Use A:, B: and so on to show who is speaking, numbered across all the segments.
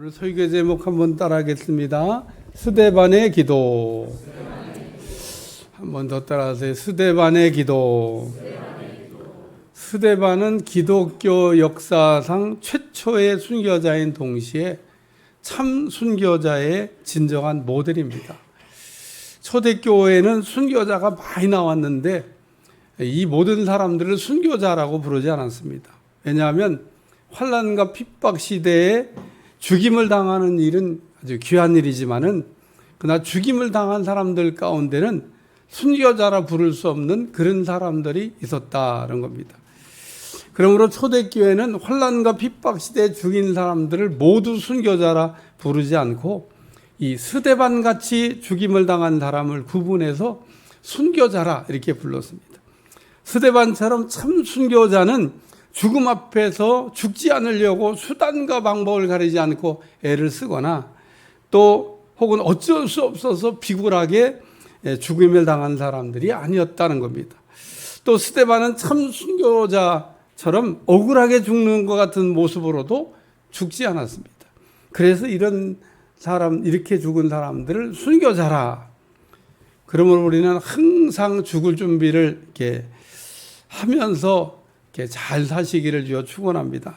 A: 오늘 설교 제목 한번 따라하겠습니다. 스데반의 기도. 한번 더 따라하세요. 스데반의 기도. 스데반은 기독교 역사상 최초의 순교자인 동시에 참 순교자의 진정한 모델입니다. 초대교회에는 순교자가 많이 나왔는데 이 모든 사람들을 순교자라고 부르지 않았습니다. 왜냐하면 환난과 핍박 시대에 죽임을 당하는 일은 아주 귀한 일이지만은 그러나 죽임을 당한 사람들 가운데는 순교자라 부를 수 없는 그런 사람들이 있었다는 겁니다. 그러므로 초대교회는 환난과 핍박 시대에 죽인 사람들을 모두 순교자라 부르지 않고 이 스데반같이 죽임을 당한 사람을 구분해서 순교자라 이렇게 불렀습니다. 스데반처럼 참 순교자는 죽음 앞에서 죽지 않으려고 수단과 방법을 가리지 않고 애를 쓰거나 또 혹은 어쩔 수 없어서 비굴하게 죽임을 당한 사람들이 아니었다는 겁니다. 또 스데반은 참 순교자처럼 억울하게 죽는 것 같은 모습으로도 죽지 않았습니다. 그래서 이런 사람, 이렇게 죽은 사람들을 순교자라. 그러므로 우리는 항상 죽을 준비를 이렇게 하면서 이렇게 잘 사시기를 주여 축원합니다.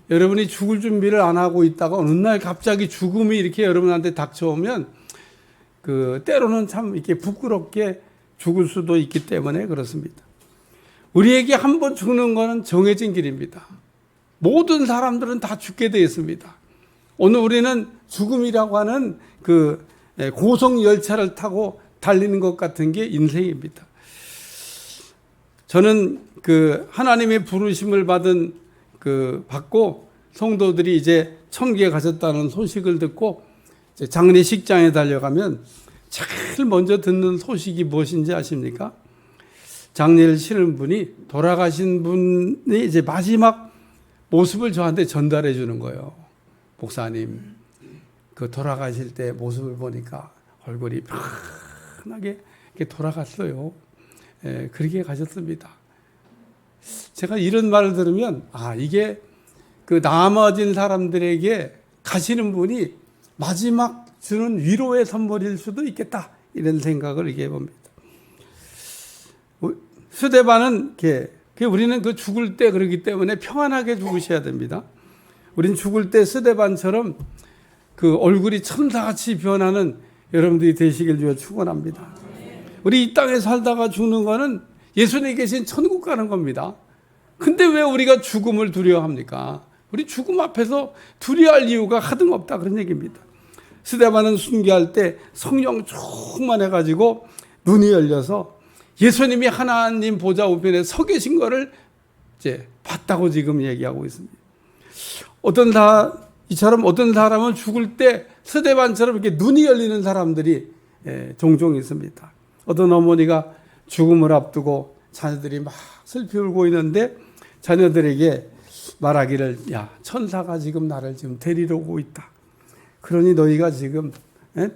A: 여러분이 죽을 준비를 안 하고 있다가 어느 날 갑자기 죽음이 이렇게 여러분한테 닥쳐오면 때로는 참 이렇게 부끄럽게 죽을 수도 있기 때문에 그렇습니다. 우리에게 한 번 죽는 것은 정해진 길입니다. 모든 사람들은 다 죽게 되어 있습니다. 오늘 우리는 죽음이라고 하는 고속 열차를 타고 달리는 것 같은 게 인생입니다. 저는 하나님의 부르심을 받고 성도들이 이제 천국에 가셨다는 소식을 듣고 장례식장에 달려가면 제일 먼저 듣는 소식이 무엇인지 아십니까? 장례를 치른 분이 돌아가신 분이 이제 마지막 모습을 저한테 전달해 주는 거예요. 목사님, 돌아가실 때 모습을 보니까 얼굴이 편하게 이렇게 돌아갔어요. 그렇게 가셨습니다. 제가 이런 말을 들으면 이게 나머진 사람들에게 가시는 분이 마지막 주는 위로의 선물일 수도 있겠다 이런 생각을 얘기해 봅니다. 스데반은 우리는 죽을 때 그러기 때문에 평안하게 죽으셔야 됩니다. 우린 죽을 때 스데반처럼 얼굴이 천사같이 변하는 여러분들이 되시길 주여 축원합니다. 우리 이 땅에 살다가 죽는 거는 예수님이 계신 천국 가는 겁니다. 근데 왜 우리가 죽음을 두려워합니까? 우리 죽음 앞에서 두려워할 이유가 하등없다 그런 얘기입니다. 스데반은 순교할 때 성령 충만해가지고 눈이 열려서 예수님이 하나님 보좌 우편에 서 계신 거를 이제 봤다고 지금 얘기하고 있습니다. 이처럼 어떤 사람은 죽을 때 스데반처럼 이렇게 눈이 열리는 사람들이 종종 있습니다. 어떤 어머니가 죽음을 앞두고 자녀들이 막 슬피 울고 있는데 자녀들에게 말하기를 천사가 지금 나를 지금 데리러 오고 있다. 그러니 너희가 지금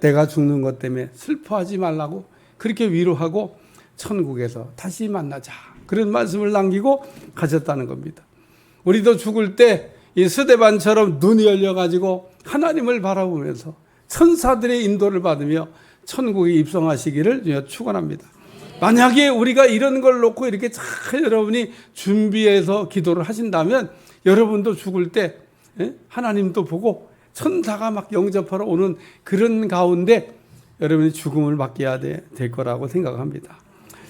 A: 내가 죽는 것 때문에 슬퍼하지 말라고 그렇게 위로하고 천국에서 다시 만나자. 그런 말씀을 남기고 가셨다는 겁니다. 우리도 죽을 때 이 스데반처럼 눈이 열려가지고 하나님을 바라보면서 천사들의 인도를 받으며 천국에 입성하시기를 축원합니다. 만약에 우리가 이런 걸 놓고 이렇게 잘 여러분이 준비해서 기도를 하신다면 여러분도 죽을 때 하나님도 보고 천사가 막 영접하러 오는 그런 가운데 여러분이 죽음을 맞게 될 거라고 생각합니다.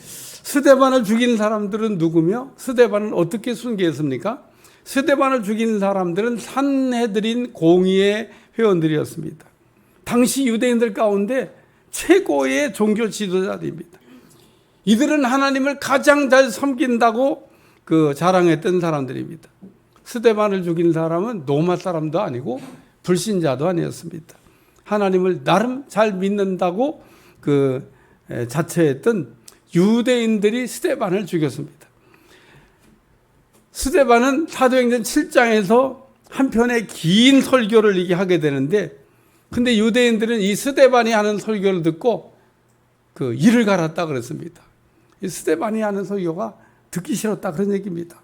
A: 스데반을 죽인 사람들은 누구며 스데반은 어떻게 순교했습니까? 스데반을 죽인 사람들은 산헤드린 공의의 회원들이었습니다. 당시 유대인들 가운데 최고의 종교 지도자들입니다. 이들은 하나님을 가장 잘 섬긴다고 자랑했던 사람들입니다. 스데반을 죽인 사람은 로마 사람도 아니고 불신자도 아니었습니다. 하나님을 나름 잘 믿는다고 자처했던 유대인들이 스데반을 죽였습니다. 스데반은 사도행전 7장에서 한 편의 긴 설교를 이게 하게 되는데 근데 유대인들은 이 스데반이 하는 설교를 듣고 이를 갈았다 그랬습니다. 이 스데반이 하는 설교가 듣기 싫었다 그런 얘기입니다.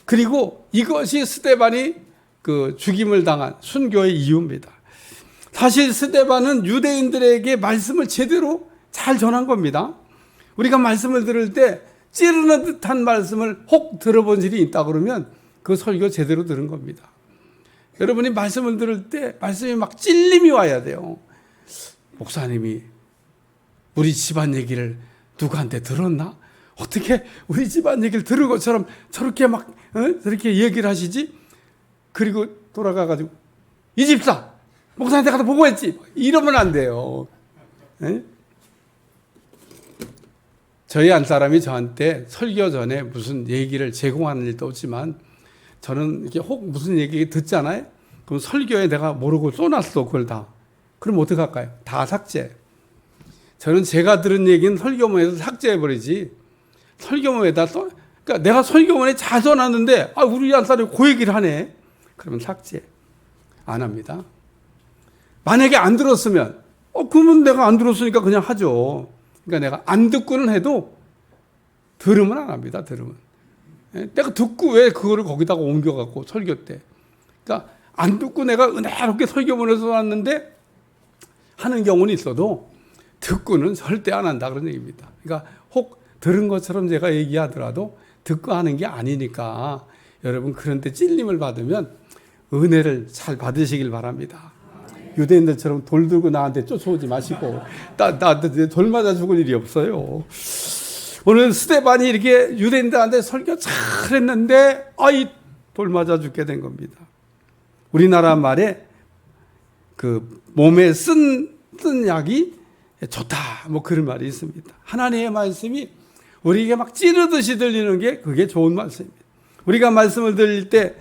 A: 그리고 이것이 스데반이 그 죽임을 당한 순교의 이유입니다. 사실 스데반은 유대인들에게 말씀을 제대로 잘 전한 겁니다. 우리가 말씀을 들을 때 찌르는 듯한 말씀을 혹 들어본 일이 있다 그러면 그 설교 제대로 들은 겁니다. 여러분이 말씀을 들을 때 말씀이 막 찔림이 와야 돼요. 목사님이 우리 집안 얘기를 누구한테 들었나? 어떻게 우리 집안 얘기를 들은 것처럼 저렇게 막 저렇게 얘기를 하시지? 그리고 돌아가가지고 이 집사 목사한테 가서 보고했지. 이러면 안 돼요. 에? 저희 한 사람이 저한테 설교 전에 무슨 얘기를 제공하는 일도 없지만 저는 이렇게 혹 무슨 얘기 듣잖아요. 그럼 설교에 내가 모르고 쏘놨어 그걸 다. 그럼 어떡할까요? 다 삭제. 저는 제가 들은 얘기는 설교문에서 삭제해버리지. 설교문에다 그러니까 내가 설교문에 잘 써놨는데 우리 한 사람이 그 얘기를 하네. 그러면 삭제. 안 합니다. 만약에 안 들었으면 그러면 내가 안 들었으니까 그냥 하죠. 그러니까 내가 안 듣고는 해도 들으면 안 합니다. 들으면. 내가 듣고 왜 그거를 거기다가 옮겨갖고 설교 때. 그러니까 안 듣고 내가 은혜롭게 설교문에서 왔는데 하는 경우는 있어도 듣고는 절대 안 한다 그런 얘기입니다. 그러니까 혹 들은 것처럼 제가 얘기하더라도 듣고 하는 게 아니니까 여러분 그런 데 찔림을 받으면 은혜를 잘 받으시길 바랍니다. 유대인들처럼 돌 들고 나한테 쫓아오지 마시고 돌 맞아 죽을 일이 없어요. 오늘 스데반이 이렇게 유대인들한테 설교 잘했는데 돌 맞아 죽게 된 겁니다. 우리나라 말에 그 몸에 쓴 약이 좋다 뭐 그런 말이 있습니다. 하나님의 말씀이 우리에게 막 찌르듯이 들리는 게 그게 좋은 말씀입니다. 우리가 말씀을 들릴 때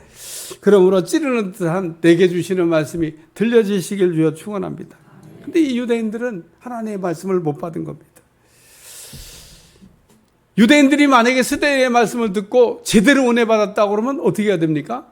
A: 그러므로 찌르는 듯한 내게 주시는 말씀이 들려지시길 주여 축원합니다. 근데 이 유대인들은 하나님의 말씀을 못 받은 겁니다. 유대인들이 만약에 스데반의 말씀을 듣고 제대로 은혜 받았다고 그러면 어떻게 해야 됩니까?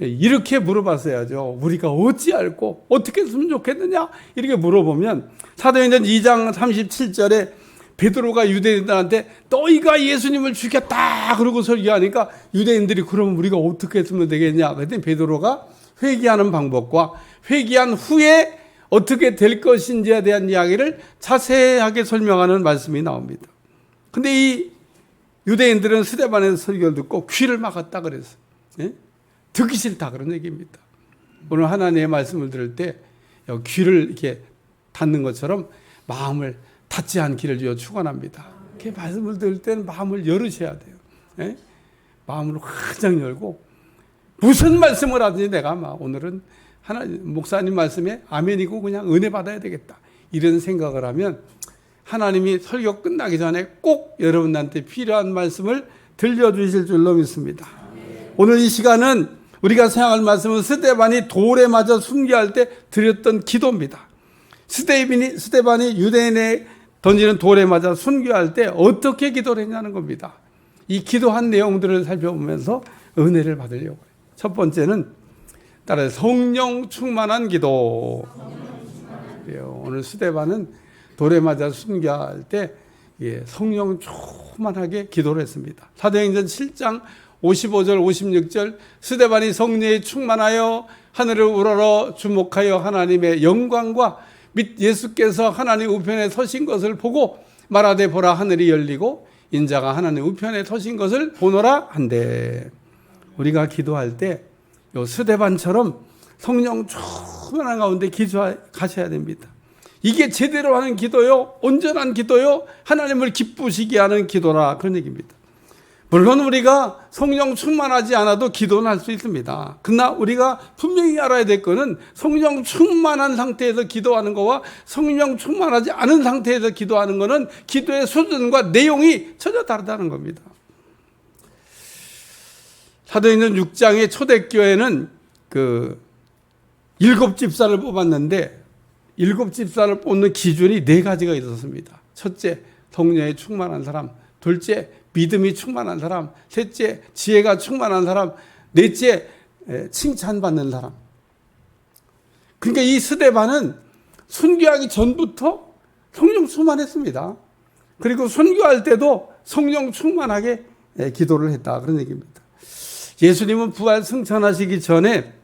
A: 이렇게 물어봤어야죠. 우리가 어찌 알고 어떻게 했으면 좋겠느냐? 이렇게 물어보면 사도행전 2장 37절에 베드로가 유대인들한테 너희가 예수님을 죽였다 그러고 설교하니까 유대인들이 그러면 우리가 어떻게 했으면 되겠냐? 그랬더니 베드로가 회개하는 방법과 회개한 후에 어떻게 될 것인지에 대한 이야기를 자세하게 설명하는 말씀이 나옵니다. 근데 이 유대인들은 스데반의 설교를 듣고 귀를 막았다 그랬어요. 예? 듣기 싫다 그런 얘기입니다. 오늘 하나님의 말씀을 들을 때 귀를 이렇게 닫는 것처럼 마음을 닫지 않기를 주여 축원합니다. 이렇게 말씀을 들을 때는 마음을 열으셔야 돼요. 예? 마음을 활짝 열고 무슨 말씀을 하든지 내가 오늘은 목사님 말씀에 아멘이고 그냥 은혜 받아야 되겠다. 이런 생각을 하면 하나님이 설교 끝나기 전에 꼭 여러분한테 필요한 말씀을 들려주실 줄로 믿습니다. 오늘 이 시간은 우리가 생각할 말씀은 스데반이 돌에 맞아 순교할 때 드렸던 기도입니다. 스데반이 유대인에 던지는 돌에 맞아 순교할 때 어떻게 기도를 했냐는 겁니다. 이 기도한 내용들을 살펴보면서 은혜를 받으려고 해요. 첫 번째는 따라서 성령 충만한 기도. 오늘 스데반은 돌에 맞아 순교할 때 성령 충만하게 기도를 했습니다. 사도행전 7장 55절 56절 스데반이 성령에 충만하여 하늘을 우러러 주목하여 하나님의 영광과 및 예수께서 하나님 우편에 서신 것을 보고 말하되 보라 하늘이 열리고 인자가 하나님 우편에 서신 것을 보노라 한대. 우리가 기도할 때 요 스데반처럼 성령 충만한 가운데 가셔야 됩니다. 이게 제대로 하는 기도요, 온전한 기도요, 하나님을 기쁘시게 하는 기도라 그런 얘기입니다. 물론 우리가 성령 충만하지 않아도 기도는 할 수 있습니다. 그러나 우리가 분명히 알아야 될 것은 성령 충만한 상태에서 기도하는 것과 성령 충만하지 않은 상태에서 기도하는 것은 기도의 수준과 내용이 전혀 다르다는 겁니다. 사도행전 6장의 초대교회는 그 7집사를 뽑았는데 7집사를 뽑는 기준이 4가지가 있었습니다. 첫째, 성령에 충만한 사람. 둘째, 믿음이 충만한 사람. 셋째, 지혜가 충만한 사람. 넷째, 칭찬받는 사람. 그러니까 이 스데반은 순교하기 전부터 성령 충만했습니다. 그리고 순교할 때도 성령 충만하게 기도를 했다 그런 얘기입니다. 예수님은 부활 승천하시기 전에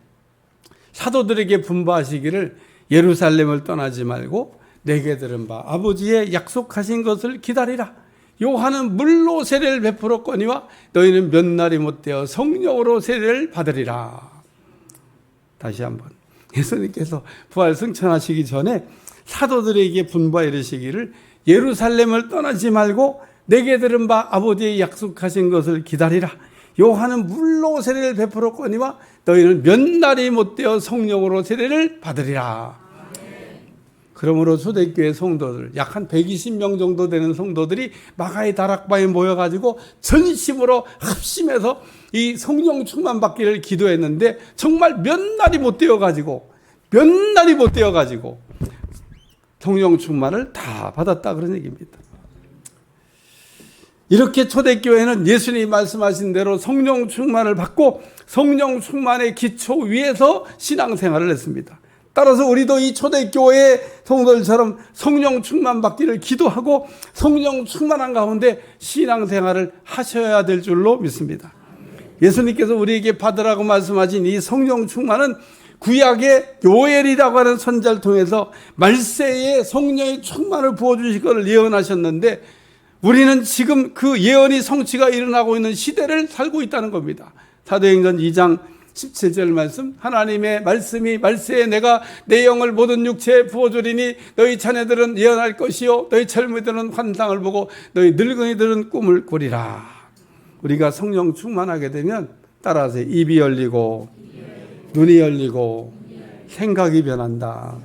A: 사도들에게 분부하시기를 예루살렘을 떠나지 말고 내게 들은 바 아버지의 약속하신 것을 기다리라. 요한은 물로 세례를 베풀었거니와 너희는 몇 날이 못되어 성령으로 세례를 받으리라. 다시 한번 예수님께서 부활 승천하시기 전에 사도들에게 분부하 이르시기를 예루살렘을 떠나지 말고 내게 들은 바 아버지의 약속하신 것을 기다리라. 요한은 물로 세례를 베풀었거니와 너희는 몇 날이 못되어 성령으로 세례를 받으리라. 그러므로 초대교회 성도들 약 한 120명 정도 되는 성도들이 마가의 다락방에 모여가지고 전심으로 합심해서 이 성령 충만 받기를 기도했는데 정말 몇 날이 못 되어가지고 성령 충만을 다 받았다 그런 얘기입니다. 이렇게 초대교회는 예수님이 말씀하신 대로 성령 충만을 받고 성령 충만의 기초 위에서 신앙생활을 했습니다. 따라서 우리도 이 초대교회 성도들처럼 성령 충만 받기를 기도하고 성령 충만한 가운데 신앙생활을 하셔야 될 줄로 믿습니다. 예수님께서 우리에게 받으라고 말씀하신 이 성령 충만은 구약의 요엘이라고 하는 선지자를 통해서 말세에 성령의 충만을 부어주실 것을 예언하셨는데 우리는 지금 그 예언이 성취가 일어나고 있는 시대를 살고 있다는 겁니다. 사도행전 2장 17절 말씀, 하나님의 말씀이 말세에 내가 내 영을 모든 육체에 부어주리니 너희 자녀들은 예언할 것이요 너희 젊은이들은 환상을 보고 너희 늙은이들은 꿈을 꾸리라. 우리가 성령 충만하게 되면 따라서 입이 열리고 눈이 열리고 생각이 변한다.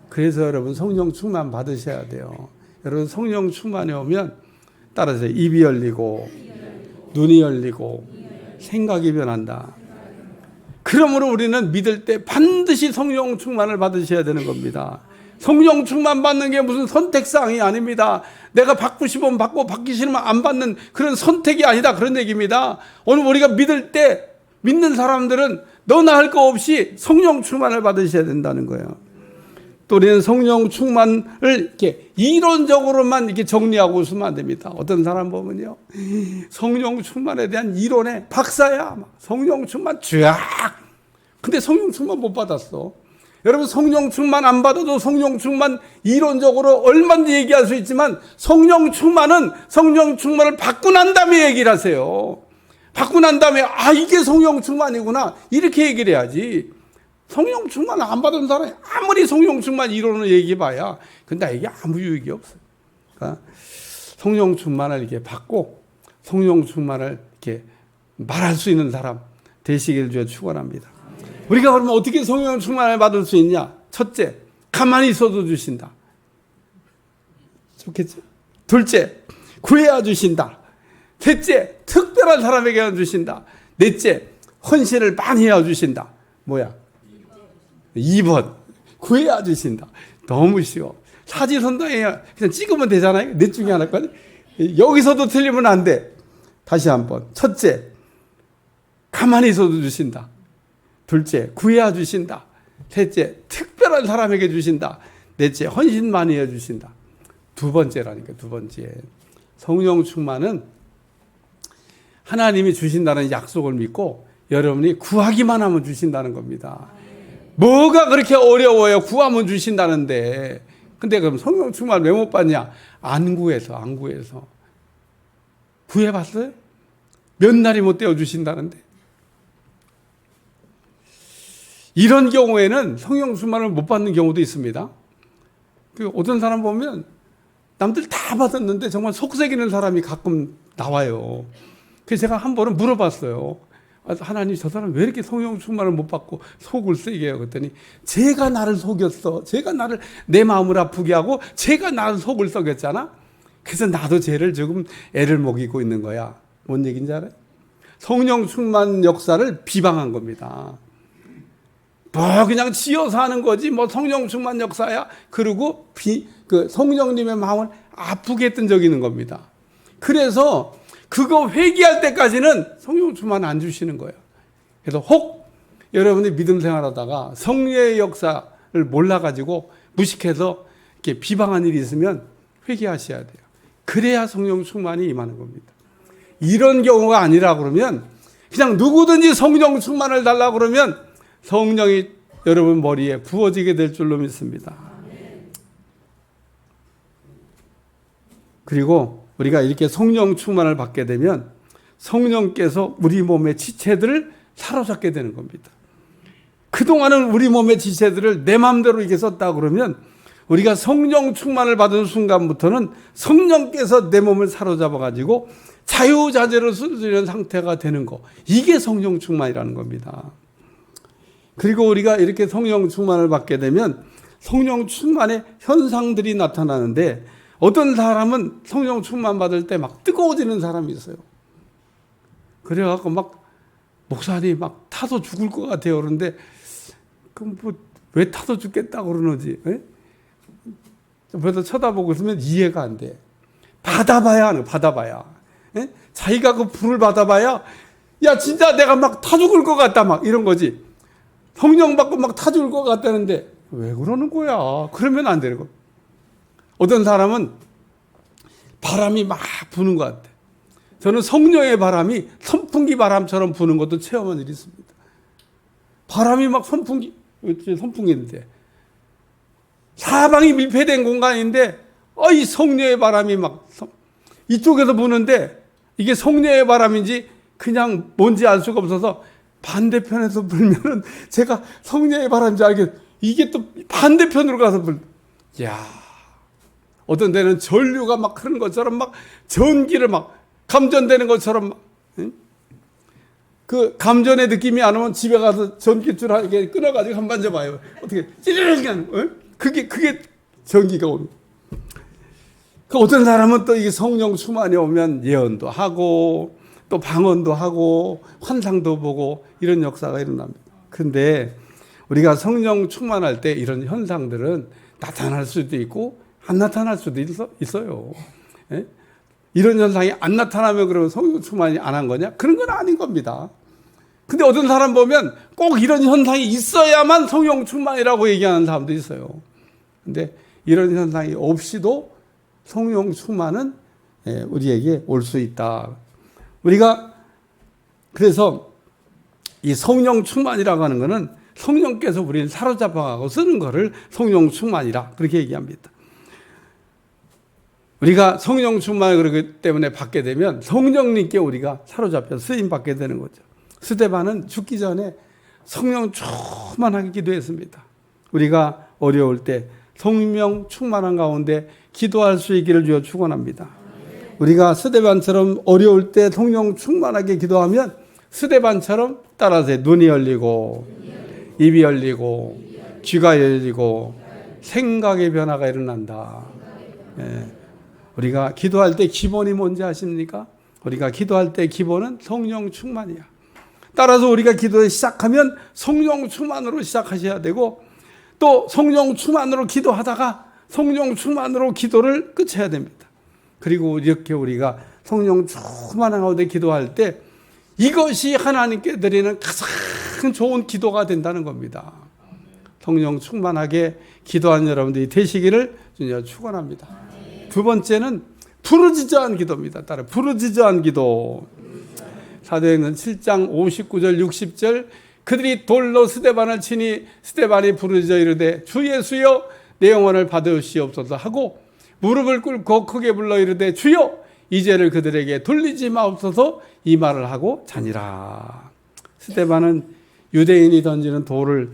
A: 그래서 여러분 성령 충만 받으셔야 돼요. 여러분 성령 충만에 오면 따라서 입이 열리고 눈이 열리고 생각이 변한다. 그러므로 우리는 믿을 때 반드시 성령 충만을 받으셔야 되는 겁니다. 성령 충만 받는 게 무슨 선택사항이 아닙니다. 내가 받고 싶으면 받고 받기 싫으면 안 받는 그런 선택이 아니다 그런 얘기입니다. 오늘 우리가 믿을 때 믿는 사람들은 너나 할 거 없이 성령 충만을 받으셔야 된다는 거예요. 또 우리는 성령 충만을 이렇게 이론적으로만 이렇게 정리하고 있으면 안 됩니다. 어떤 사람 보면요, 성령 충만에 대한 이론에 박사야. 성령 충만 쫙. 근데 성령 충만 못 받았어. 여러분 성령 충만 안 받아도 성령 충만 이론적으로 얼마든지 얘기할 수 있지만 성령 충만을 받고 난 다음에 얘기를 하세요. 받고 난 다음에 이게 성령 충만이구나 이렇게 얘기를 해야지. 성령 충만 안 받은 사람이 아무리 성령 충만 이론을 얘기해봐야 근데 이게 아무 유익이 없어요. 그러니까 성령 충만을 이렇게 받고 성령 충만을 이렇게 말할 수 있는 사람 되시기를 주여 축원합니다. 우리가 그러면 어떻게 성령 충만을 받을 수 있냐? 첫째, 가만히 있어도 주신다. 좋겠죠? 둘째, 구해야 주신다. 셋째, 특별한 사람에게 주신다. 넷째, 헌신을 많이 해야 주신다. 뭐야? 2번, 구해야 주신다. 너무 쉬워. 사지선다에 그냥 찍으면 되잖아요. 넷 중에 하나까지. 여기서도 틀리면 안 돼. 다시 한번. 첫째, 가만히 있어도 주신다. 둘째, 구해야 주신다. 셋째, 특별한 사람에게 주신다. 넷째, 헌신 많이 해 주신다. 두 번째라니까, 두 번째. 성령 충만은 하나님이 주신다는 약속을 믿고 여러분이 구하기만 하면 주신다는 겁니다. 뭐가 그렇게 어려워요? 구하면 주신다는데. 근데 그럼 성령 충만 왜 못 받냐? 안 구해서. 구해봤어요? 몇 날이 못 되어 주신다는데. 이런 경우에는 성령 충만을 못 받는 경우도 있습니다. 어떤 사람 보면 남들 다 받았는데 정말 속색이는 사람이 가끔 나와요. 그래서 제가 한 번은 물어봤어요. 하나님, 저 사람 왜 이렇게 성령 충만을 못 받고 속을 쓰게 해요? 그랬더니 제가 나를 속였어. 제가 나를 내 마음을 아프게 하고 제가 나를 속을 썩였잖아. 그래서 나도 쟤를 조금 애를 먹이고 있는 거야. 뭔 얘기인지 알아요? 성령 충만 역사를 비방한 겁니다. 뭐 그냥 지어서 하는 거지 뭐 성령 충만 역사야. 그리고 성령님의 마음을 아프게 했던 적이 있는 겁니다. 그래서 그거 회개할 때까지는 성령 충만 안 주시는 거예요. 그래서 혹 여러분이 믿음 생활하다가 성령의 역사를 몰라가지고 무식해서 이렇게 비방한 일이 있으면 회개하셔야 돼요. 그래야 성령 충만이 임하는 겁니다. 이런 경우가 아니라 그러면 그냥 누구든지 성령 충만을 달라고 그러면 성령이 여러분 머리에 부어지게 될 줄로 믿습니다. 그리고 우리가 이렇게 성령 충만을 받게 되면 성령께서 우리 몸의 지체들을 사로잡게 되는 겁니다. 그동안은 우리 몸의 지체들을 내 마음대로 이렇게 썼다 그러면 우리가 성령 충만을 받은 순간부터는 성령께서 내 몸을 사로잡아 가지고 자유자재로 쓸 수 있는 상태가 되는 거. 이게 성령 충만이라는 겁니다. 그리고 우리가 이렇게 성령 충만을 받게 되면 성령 충만의 현상들이 나타나는데 어떤 사람은 성령 충만 받을 때 막 뜨거워지는 사람이 있어요. 그래갖고 막 목사님 막 타서 죽을 것 같아요. 그런데 그럼 뭐 왜 타서 죽겠다고 그러는지. 그래서 쳐다보고 있으면 이해가 안 돼. 받아봐야 하는, 받아봐야. 에? 자기가 그 불을 받아봐야 야 진짜 내가 막 타 죽을 것 같다 막 이런 거지. 성령 받고 막 타 죽을 것 같다는데 왜 그러는 거야? 그러면 안 되는 거. 어떤 사람은 바람이 막 부는 것 같아. 저는 성령의 바람이 선풍기 바람처럼 부는 것도 체험한 일이 있습니다. 바람이 막 선풍기인데 사방이 밀폐된 공간인데 이 성령의 바람이 막 이쪽에서 부는데 이게 성령의 바람인지 그냥 뭔지 알 수가 없어서 반대편에서 불면은 제가 성령의 바람인 줄 알게 이게 또 반대편으로 가서 야 어떤 데는 전류가 막 흐르는 것처럼 막 전기를 막 감전되는 것처럼 막, 응? 그 감전의 느낌이 안 오면 집에 가서 전기줄 이렇게 끊어가지고 한번 만져봐요. 어떻게 찌르르르 그게 전기가 오는. 그 어떤 사람은 또 이게 성령 충만이 오면 예언도 하고 또 방언도 하고 환상도 보고 이런 역사가 일어납니다. 근데 우리가 성령 충만할 때 이런 현상들은 나타날 수도 있고 안 나타날 수도 있어요. 예? 이런 현상이 안 나타나면 그러면 성령 충만이 안 한 거냐? 그런 건 아닌 겁니다. 근데 어떤 사람 보면 꼭 이런 현상이 있어야만 성령 충만이라고 얘기하는 사람도 있어요. 근데 이런 현상이 없이도 성령 충만은 우리에게 올 수 있다. 우리가 그래서 이 성령 충만이라고 하는 것은 성령께서 우리를 사로잡아가고 쓰는 것을 성령 충만이라 그렇게 얘기합니다. 우리가 성령 충만을 그렇기 때문에 받게 되면 성령님께 우리가 사로잡혀 쓰임 받게 되는 거죠. 스데반은 죽기 전에 성령 충만하게 기도했습니다. 우리가 어려울 때 성령 충만한 가운데 기도할 수 있기를 주여 축원합니다. 우리가 스데반처럼 어려울 때 성령 충만하게 기도하면 스데반처럼 따라서 눈이 열리고 입이 열리고 귀가 열리고 생각의 변화가 일어난다. 우리가 기도할 때 기본이 뭔지 아십니까? 우리가 기도할 때 기본은 성령 충만이야. 따라서 우리가 기도를 시작하면 성령 충만으로 시작하셔야 되고 또 성령 충만으로 기도하다가 성령 충만으로 기도를 끝해야 됩니다. 그리고 이렇게 우리가 성령 충만한 가운데 기도할 때 이것이 하나님께 드리는 가장 좋은 기도가 된다는 겁니다. 성령 충만하게 기도하는 여러분들이 되시기를 주님 축원합니다. 두 번째는 부르짖어한 기도입니다. 따라 부르짖어한 기도. 사도행전 7장 59절 60절 그들이 돌로 스데반을 치니 스데반이 부르짖어 이르되 주 예수여 내 영혼을 받으시옵소서 하고 무릎을 꿇고 크게 불러 이르되 주여 이 죄를 그들에게 돌리지 마옵소서 이 말을 하고 자니라. 스데반은 유대인이 던지는 돌을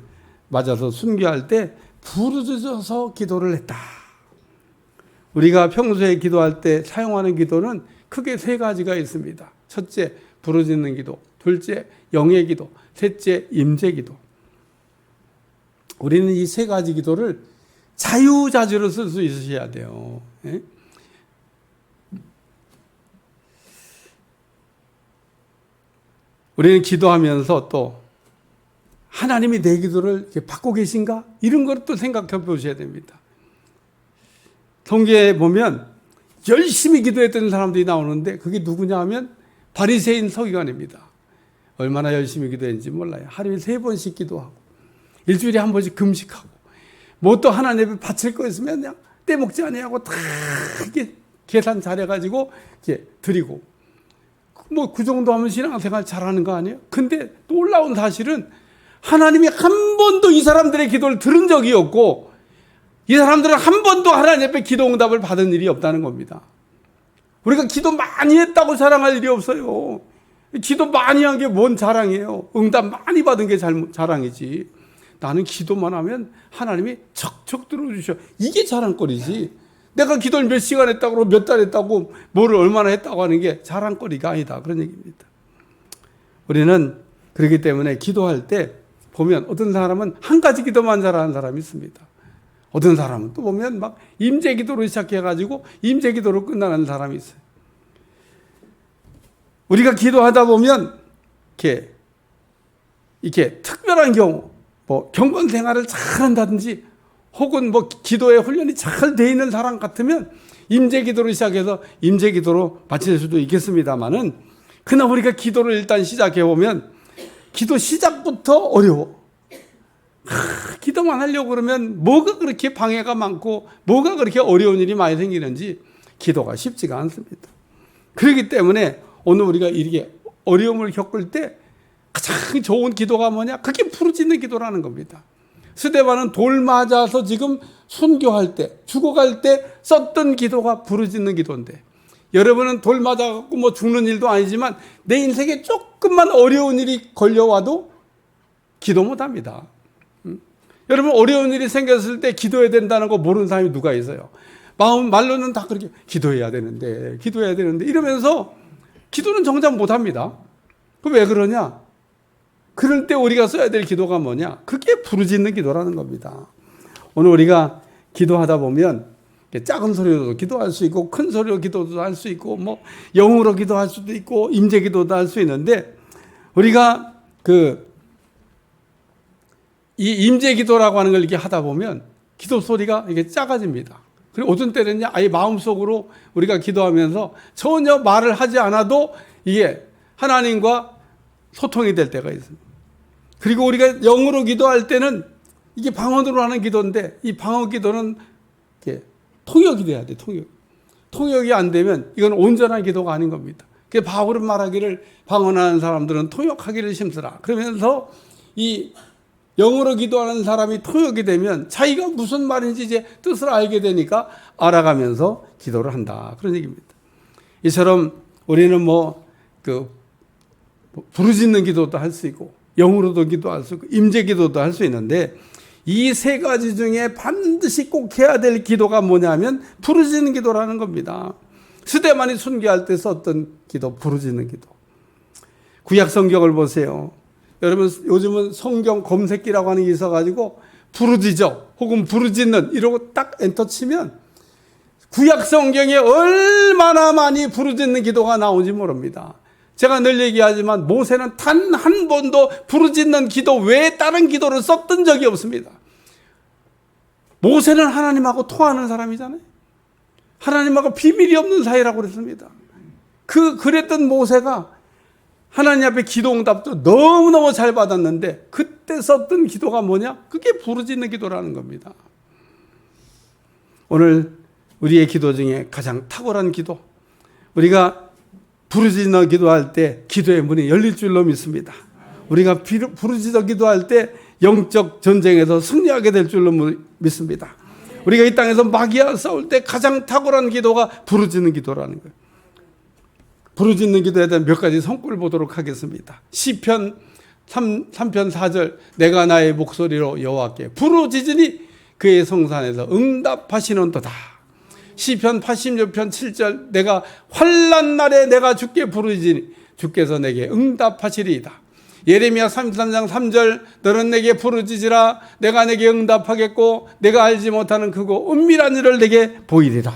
A: 맞아서 순교할 때 부르짖어서 기도를 했다. 우리가 평소에 기도할 때 사용하는 기도는 크게 세 가지가 있습니다. 첫째, 부르짖는 기도. 둘째, 영의 기도. 셋째, 임재 기도. 우리는 이 세 가지 기도를 자유자재로 쓸 수 있으셔야 돼요. 예? 우리는 기도하면서 또 하나님이 내 기도를 받고 계신가? 이런 걸 또 생각해 보셔야 됩니다. 성경에 보면 열심히 기도했던 사람들이 나오는데 그게 누구냐 하면 바리새인 서기관입니다. 얼마나 열심히 기도했는지 몰라요. 하루에 3번씩 기도하고 일주일에 한 번씩 금식하고 뭐 또 하나님 바칠 거 있으면 그냥 떼먹지 아니하고 다 이렇게 계산 잘해가지고 이렇게 드리고 뭐 그 정도 하면 신앙생활 잘하는 거 아니에요? 근데 놀라운 사실은 하나님이 한 번도 이 사람들의 기도를 들은 적이 없고 이 사람들은 한 번도 하나님 앞에 기도 응답을 받은 일이 없다는 겁니다. 우리가 기도 많이 했다고 자랑할 일이 없어요. 기도 많이 한 게 뭔 자랑이에요. 응답 많이 받은 게 자랑이지. 나는 기도만 하면 하나님이 척척 들어주셔. 이게 자랑거리지. 내가 기도를 몇 시간 했다고 몇 달 했다고 뭐를 얼마나 했다고 하는 게 자랑거리가 아니다. 그런 얘기입니다. 우리는 그렇기 때문에 기도할 때 보면 어떤 사람은 한 가지 기도만 잘하는 사람이 있습니다. 어떤 사람은 또 보면 막 임재 기도로 시작해가지고 임재 기도로 끝나는 사람이 있어요. 우리가 기도하다 보면 이렇게 특별한 경우, 뭐 경건 생활을 잘 한다든지 혹은 뭐 기도에 훈련이 잘 돼 있는 사람 같으면 임재 기도로 시작해서 임재 기도로 마칠 수도 있겠습니다만은 그러나 우리가 기도를 일단 시작해 보면 기도 시작부터 어려워. 기도만 하려고 그러면 뭐가 그렇게 방해가 많고 뭐가 그렇게 어려운 일이 많이 생기는지 기도가 쉽지가 않습니다. 그렇기 때문에 오늘 우리가 이렇게 어려움을 겪을 때 가장 좋은 기도가 뭐냐? 그게 부르짖는 기도라는 겁니다. 스데반은 돌 맞아서 지금 순교할 때, 죽어갈 때 썼던 기도가 부르짖는 기도인데 여러분은 돌 맞아갖고 뭐 죽는 일도 아니지만 내 인생에 조금만 어려운 일이 걸려와도 기도 못합니다. 여러분 어려운 일이 생겼을 때 기도해야 된다는 거 모르는 사람이 누가 있어요? 말로는 다 그렇게 기도해야 되는데 이러면서 기도는 정작 못합니다. 그럼 왜 그러냐? 그럴 때 우리가 써야 될 기도가 뭐냐? 그게 부르짖는 기도라는 겁니다. 오늘 우리가 기도하다 보면 작은 소리로도 기도할 수 있고 큰 소리로 기도도 할 수 있고 뭐 영으로 기도할 수도 있고 임재 기도도 할 수 있는데 우리가 이 임재 기도라고 하는 걸 이렇게 하다 보면 기도 소리가 이게 작아집니다. 그리고 어떤 때는요, 아예 마음속으로 우리가 기도하면서 전혀 말을 하지 않아도 이게 하나님과 소통이 될 때가 있습니다. 그리고 우리가 영으로 기도할 때는 이게 방언으로 하는 기도인데 이 방언 기도는 이렇게 통역이 돼야 돼, 통역. 통역이 안 되면 이건 온전한 기도가 아닌 겁니다. 그래서 바울은 말하기를 방언하는 사람들은 통역하기를 힘쓰라. 그러면서 이 영어로 기도하는 사람이 통역이 되면 자기가 무슨 말인지 이제 뜻을 알게 되니까 알아가면서 기도를 한다. 그런 얘기입니다. 이처럼 우리는 부르짖는 기도도 할 수 있고 영으로도 기도할 수 있고 임재 기도도 할 수 있는데 이 세 가지 중에 반드시 꼭 해야 될 기도가 뭐냐면 부르짖는 기도라는 겁니다. 스데반이 순교할 때 썼던 기도, 부르짖는 기도. 구약 성경을 보세요. 여러분 요즘은 성경 검색기라고 하는 게 있어가지고 부르짖어 혹은 부르짖는 이러고 딱 엔터 치면 구약 성경에 얼마나 많이 부르짖는 기도가 나오는지 모릅니다. 제가 늘 얘기하지만 모세는 단 한 번도 부르짖는 기도 외에 다른 기도를 썼던 적이 없습니다. 모세는 하나님하고 통하는 사람이잖아요. 하나님하고 비밀이 없는 사이라고 그랬습니다. 그랬던 모세가 하나님 앞에 기도 응답도 너무너무 잘 받았는데 그때 썼던 기도가 뭐냐? 그게 부르짖는 기도라는 겁니다. 오늘 우리의 기도 중에 가장 탁월한 기도, 우리가 부르짖어 기도할 때 기도의 문이 열릴 줄로 믿습니다. 우리가 부르짖어 기도할 때 영적 전쟁에서 승리하게 될 줄로 믿습니다. 우리가 이 땅에서 마귀와 싸울 때 가장 탁월한 기도가 부르짖는 기도라는 거예요. 부르짖는 기도에 대한 몇 가지 성과를 보도록 하겠습니다. 시편 3편 4절 내가 나의 목소리로 여호와께 부르짖으니 그의 성산에서 응답하시는도다. 시편 86편 7절 내가 환난 날에 내가 주께 부르짖으니 주께서 내게 응답하시리이다. 예레미야 33장 3절 너는 내게 부르짖으라 내가 내게 응답하겠고 내가 알지 못하는 크고 은밀한 일을 내게 보이리라.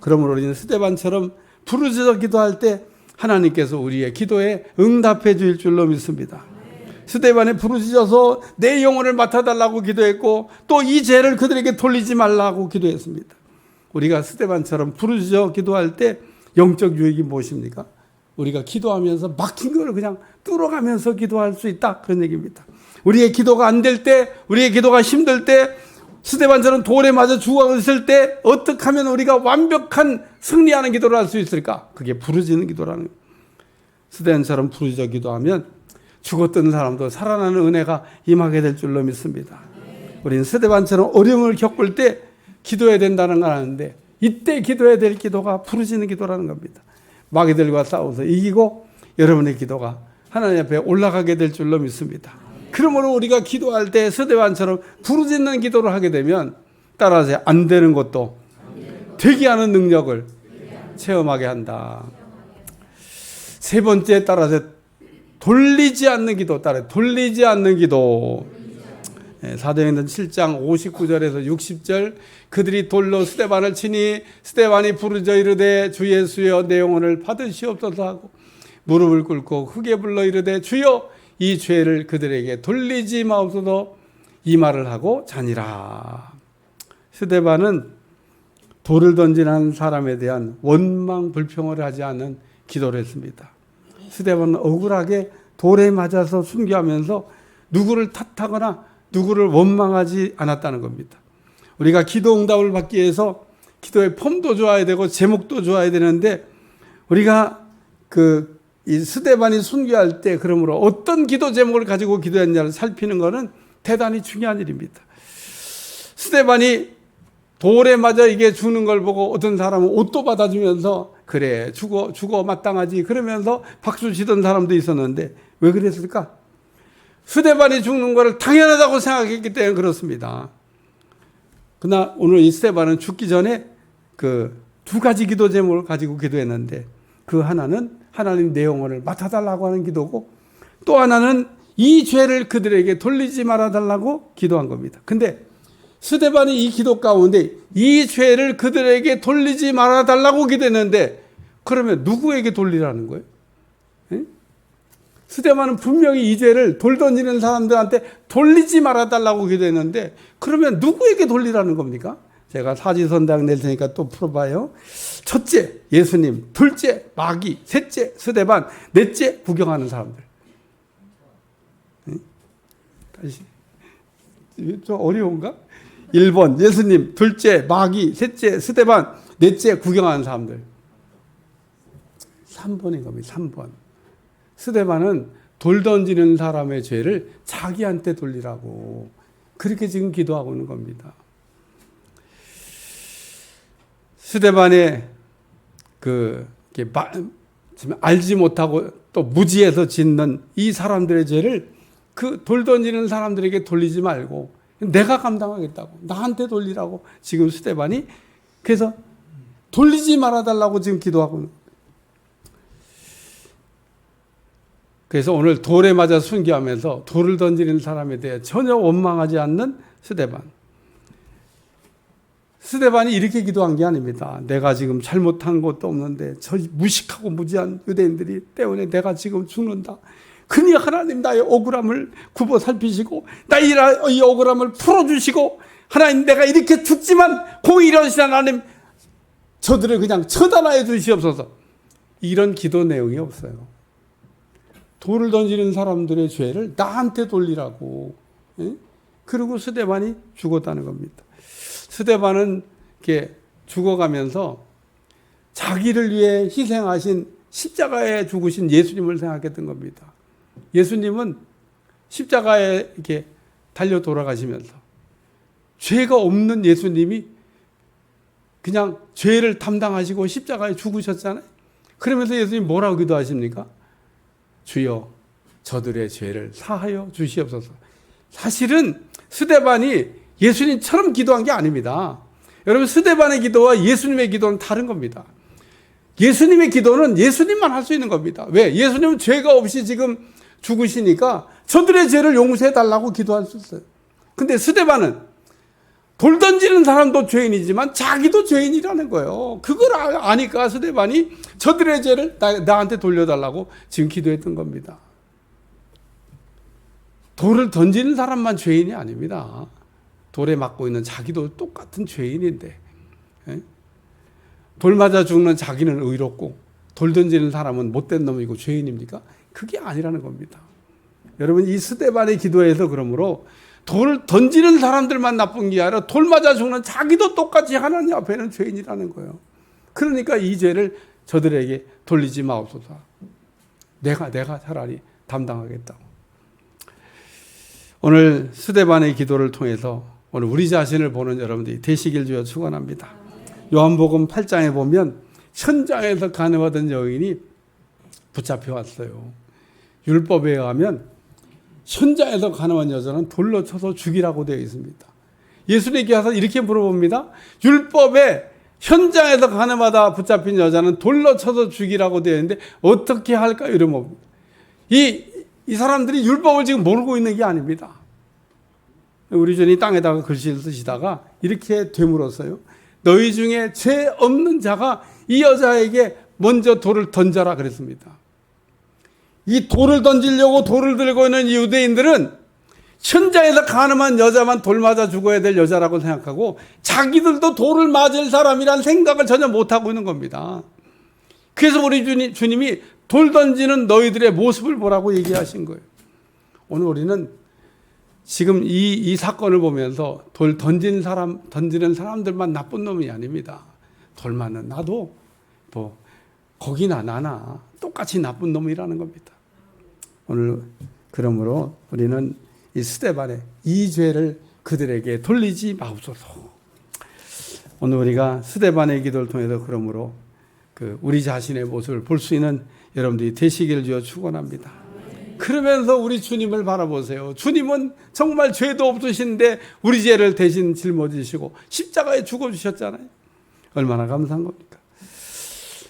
A: 그러므로 우리는 스데반처럼 부르짖어 기도할 때 하나님께서 우리의 기도에 응답해 주실 줄로 믿습니다. 스데반에 부르짖어서 내 영혼을 맡아달라고 기도했고 또 이 죄를 그들에게 돌리지 말라고 기도했습니다. 우리가 스데반처럼 부르짖어 기도할 때 영적 유익이 무엇입니까? 우리가 기도하면서 막힌 걸 그냥 뚫어가면서 기도할 수 있다. 그런 얘기입니다. 우리의 기도가 안 될 때, 우리의 기도가 힘들 때, 스데반처럼 돌에 맞아 죽어 있을 때 어떻게 하면 우리가 완벽한 승리하는 기도를 할 수 있을까? 그게 부르짖는 기도라는 거예요. 스데반처럼 부르짖어 기도하면 죽었던 사람도 살아나는 은혜가 임하게 될 줄로 믿습니다. 우리는 스데반처럼 어려움을 겪을 때 기도해야 된다는 걸 아는데, 이때 기도해야 될 기도가 부르짖는 기도라는 겁니다. 마귀들과 싸워서 이기고 여러분의 기도가 하나님 앞에 올라가게 될 줄로 믿습니다. 그러므로 우리가 기도할 때 스데반처럼 부르짖는 기도를 하게 되면 따라서 안 되는 것도 되게 하는 능력을 체험하게 한다. 세 번째, 따라서 돌리지 않는 기도. 따라 돌리지 않는 기도. 사도행전 7장 59절에서 60절, 그들이 돌로 스데반을 치니 스데반이 부르짖어 이르되 주 예수여 내 영혼을 받으시옵소서 하고 무릎을 꿇고 크게 불러 이르되 주여 이 죄를 그들에게 돌리지 마옵소서, 이 말을 하고 자니라. 스데반은 돌을 던지는 사람에 대한 원망 불평을 하지 않은 기도를 했습니다. 스데반은 억울하게 돌에 맞아서 순교하면서 누구를 탓하거나 누구를 원망하지 않았다는 겁니다. 우리가 기도 응답을 받기 위해서 기도의 폼도 좋아야 되고 제목도 좋아야 되는데, 우리가 이 스데반이 순교할 때 그러므로 어떤 기도 제목을 가지고 기도했냐를 살피는 것은 대단히 중요한 일입니다. 스데반이 돌에 맞아 이게 죽는 걸 보고 어떤 사람은 옷도 받아주면서 그래 죽어 마땅하지 그러면서 박수 치던 사람도 있었는데, 왜 그랬을까? 스데반이 죽는 것을 당연하다고 생각했기 때문에 그렇습니다. 그러나 오늘 이 스데반은 죽기 전에 두 가지 기도 제목을 가지고 기도했는데, 그 하나는 하나님 내 영혼을 맡아달라고 하는 기도고, 또 하나는 이 죄를 그들에게 돌리지 말아달라고 기도한 겁니다. 근데 스데반이 이 기도 가운데 이 죄를 그들에게 돌리지 말아달라고 기도했는데, 그러면 누구에게 돌리라는 거예요? 스데반은 분명히 이 죄를 돌 던지는 사람들한테 돌리지 말아달라고 기도했는데, 그러면 누구에게 돌리라는 겁니까? 제가 사지선당 낼 테니까 또 풀어봐요. 첫째, 예수님. 둘째, 마귀. 셋째, 스데반. 넷째, 구경하는 사람들. 다시. 좀 어려운가? 1번, 예수님. 둘째, 마귀. 셋째, 스데반. 넷째, 구경하는 사람들. 3번인 겁니다. 3번. 스데반은 돌 던지는 사람의 죄를 자기한테 돌리라고 그렇게 지금 기도하고 있는 겁니다. 스데반의 알지 못하고 또 무지해서 짓는 이 사람들의 죄를 돌 던지는 사람들에게 돌리지 말고 내가 감당하겠다고, 나한테 돌리라고 지금 스데반이, 그래서 돌리지 말아달라고 지금 기도하고 있는 거예요. 그래서 오늘 돌에 맞아 순교하면서 돌을 던지는 사람에 대해 전혀 원망하지 않는 스데반. 스데반이 이렇게 기도한 게 아닙니다. 내가 지금 잘못한 것도 없는데 저 무식하고 무지한 유대인들이 때문에 내가 지금 죽는다. 그니 하나님 나의 억울함을 굽어 살피시고 나의 이 억울함을 풀어주시고, 하나님 내가 이렇게 죽지만 공의로우신 하나님 저들을 그냥 처단하여 주시옵소서. 이런 기도 내용이 없어요. 돌을 던지는 사람들의 죄를 나한테 돌리라고. 그리고 스데반이 죽었다는 겁니다. 스데반은 이렇게 죽어가면서 자기를 위해 희생하신 십자가에 죽으신 예수님을 생각했던 겁니다. 예수님은 십자가에 이렇게 달려 돌아가시면서 죄가 없는 예수님이 그냥 죄를 담당하시고 십자가에 죽으셨잖아요. 그러면서 예수님 뭐라고 기도하십니까? 주여 저들의 죄를 사하여 주시옵소서. 사실은 스데반이 예수님처럼 기도한 게 아닙니다. 여러분, 스데반의 기도와 예수님의 기도는 다른 겁니다. 예수님의 기도는 예수님만 할 수 있는 겁니다. 왜? 예수님은 죄가 없이 지금 죽으시니까 저들의 죄를 용서해 달라고 기도할 수 있어요. 근데 스데반은 돌 던지는 사람도 죄인이지만 자기도 죄인이라는 거예요. 그걸 아니까 스데반이 저들의 죄를 나한테 돌려달라고 지금 기도했던 겁니다. 돌을 던지는 사람만 죄인이 아닙니다. 돌에 맞고 있는 자기도 똑같은 죄인인데, 돌 맞아 죽는 자기는 의롭고 돌 던지는 사람은 못된 놈이고 죄인입니까? 그게 아니라는 겁니다. 여러분, 이 스데반의 기도에서 그러므로 돌을 던지는 사람들만 나쁜 게 아니라 돌 맞아 죽는 자기도 똑같이 하나님 앞에는 죄인이라는 거예요. 그러니까 이 죄를 저들에게 돌리지 마옵소서. 내가 차라리 담당하겠다고. 오늘 스데반의 기도를 통해서 오늘 우리 자신을 보는 여러분들이 되시길 주여 축원합니다. 요한복음 8장에 보면 현장에서 간음하던 여인이 붙잡혀 왔어요. 율법에 의하면 현장에서 간음한 여자는 돌로 쳐서 죽이라고 되어 있습니다. 예수님께 와서 이렇게 물어봅니다. 율법에 현장에서 간음하다 붙잡힌 여자는 돌로 쳐서 죽이라고 되어 있는데 어떻게 할까요? 이러면 이 사람들이 율법을 지금 모르고 있는 게 아닙니다. 우리 주님 땅에다가 글씨를 쓰시다가 이렇게 되물었어요. 너희 중에 죄 없는 자가 이 여자에게 먼저 돌을 던져라 그랬습니다. 이 돌을 던지려고 돌을 들고 있는 유대인들은 현장에서 간음한 여자만 돌 맞아 죽어야 될 여자라고 생각하고 자기들도 돌을 맞을 사람이란 생각을 전혀 못하고 있는 겁니다. 그래서 우리 주님이 돌 던지는 너희들의 모습을 보라고 얘기하신 거예요. 오늘 우리는 지금 이 사건을 보면서 돌 던지는 사람들만 나쁜 놈이 아닙니다. 돌 맞는 나도 뭐 거기나 나나 똑같이 나쁜 놈이라는 겁니다. 오늘 그러므로 우리는 이 스데반의 이 죄를 그들에게 돌리지 마옵소서. 오늘 우리가 스데반의 기도를 통해서 그러므로 우리 자신의 모습을 볼 수 있는 여러분들이 되시기를 주여 축원합니다. 그러면서 우리 주님을 바라보세요. 주님은 정말 죄도 없으신데 우리 죄를 대신 짊어지시고 십자가에 죽어주셨잖아요. 얼마나 감사한 겁니까?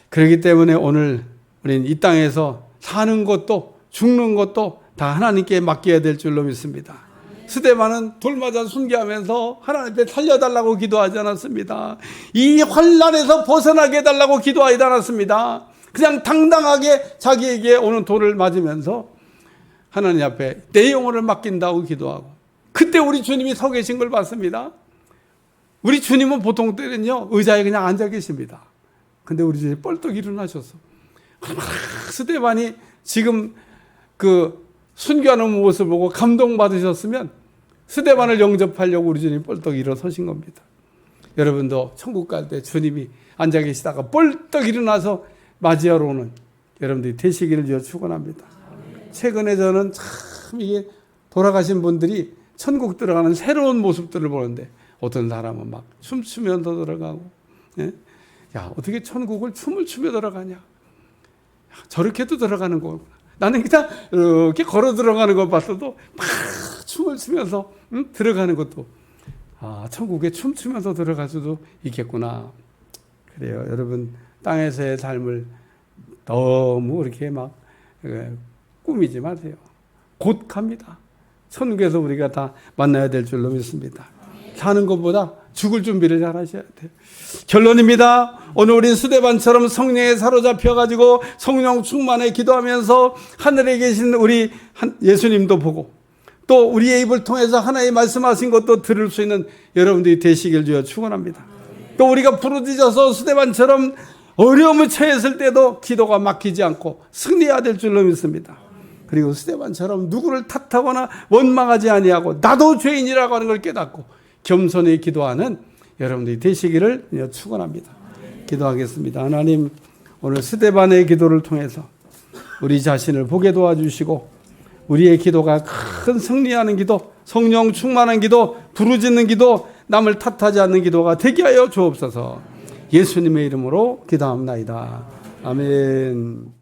A: 그렇기 때문에 오늘 우리는 이 땅에서 사는 것도 죽는 것도 다 하나님께 맡겨야 될 줄로 믿습니다. 스데반은 돌 맞아 순교하면서 하나님께 살려달라고 기도하지 않았습니다. 이 환난에서 벗어나게 해달라고 기도하지 않았습니다. 그냥 당당하게 자기에게 오는 돌을 맞으면서 하나님 앞에 내 영혼을 맡긴다고 기도하고 그때 우리 주님이 서 계신 걸 봤습니다. 우리 주님은 보통 때는요 의자에 그냥 앉아 계십니다. 근데 우리 주님이 뻘떡 일어나셔서 스데반이 지금 순교하는 모습을 보고 감동받으셨으면 스데반을 영접하려고 우리 주님이 뻘떡 일어서신 겁니다. 여러분도 천국 갈 때 주님이 앉아 계시다가 뻘떡 일어나서 맞이하러 오는 여러분들이 되시기를 주여 축원합니다. 최근에 저는 참 이게 돌아가신 분들이 천국 들어가는 새로운 모습들을 보는데 어떤 사람은 막 춤추면서 들어가고 야 어떻게 천국을 춤을 추며 들어가냐. 저렇게도 들어가는 거구나. 나는 그냥 이렇게 걸어 들어가는 것 봤어도 막 춤을 추면서 들어가는 것도 천국에 춤추면서 들어갈 수도 있겠구나. 그래요. 여러분 땅에서의 삶을 너무 이렇게 막 꾸미지 마세요. 곧 갑니다. 천국에서 우리가 다 만나야 될 줄로 믿습니다. 사는 것보다 죽을 준비를 잘 하셔야 돼요. 결론입니다. 오늘 우린 스데반처럼 성령에 사로잡혀가지고 성령 충만에 기도하면서 하늘에 계신 우리 예수님도 보고 또 우리의 입을 통해서 하나님 말씀하신 것도 들을 수 있는 여러분들이 되시길 주여 축원합니다. 또 우리가 부르짖어서 스데반처럼 어려움을 처했을 때도 기도가 막히지 않고 승리해야 될 줄로 믿습니다. 그리고 스데반처럼 누구를 탓하거나 원망하지 아니하고 나도 죄인이라고 하는 걸 깨닫고 겸손히 기도하는 여러분들이 되시기를 축원합니다. 기도하겠습니다. 하나님 오늘 스데반의 기도를 통해서 우리 자신을 보게 도와주시고 우리의 기도가 큰 승리하는 기도, 성령 충만한 기도, 부르짖는 기도, 남을 탓하지 않는 기도가 되게 하여 주옵소서. 예수님의 이름으로 기도합나이다. 아멘.